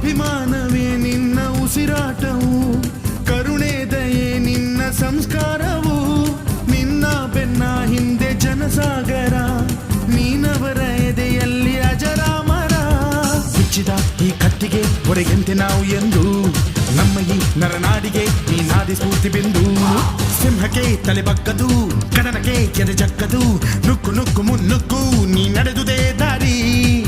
ಅಭಿಮಾನವೇ ನಿನ್ನ ಉಸಿರಾಟವು, ಕರುಣೆ ದಯೆ ನಿನ್ನ ಸಂಸ್ಕಾರವು, ನಿನ್ನ ಬೆನ್ನ ಹಿಂದೆ ಜನಸಾಗರ, ನೀನವರ ಎದೆಯಲ್ಲಿ ಅಜರಾಮರ. ಬಿಚ್ಚಿದ ಈ ಕತ್ತಿಗೆ ಹೊರೆಯಂತೆ ನಾವು ಎಂದು, ನಮ್ಮ ಈ ನರನಾಡಿಗೆ ಈ ನಾದಿ ಸ್ಫೂರ್ತಿ ಬಿಂದು. ಸಿಂಹಕ್ಕೆ ತಲೆ ಬಗ್ಗದು, ಕದನಕ್ಕೆ ಎದೆ ಜಕ್ಕದು, ನುಕ್ಕು ನುಕ್ಕು ಮುನ್ನುಕ್ಕು ನೀ ನಡೆದುದೇ ದಾರಿ.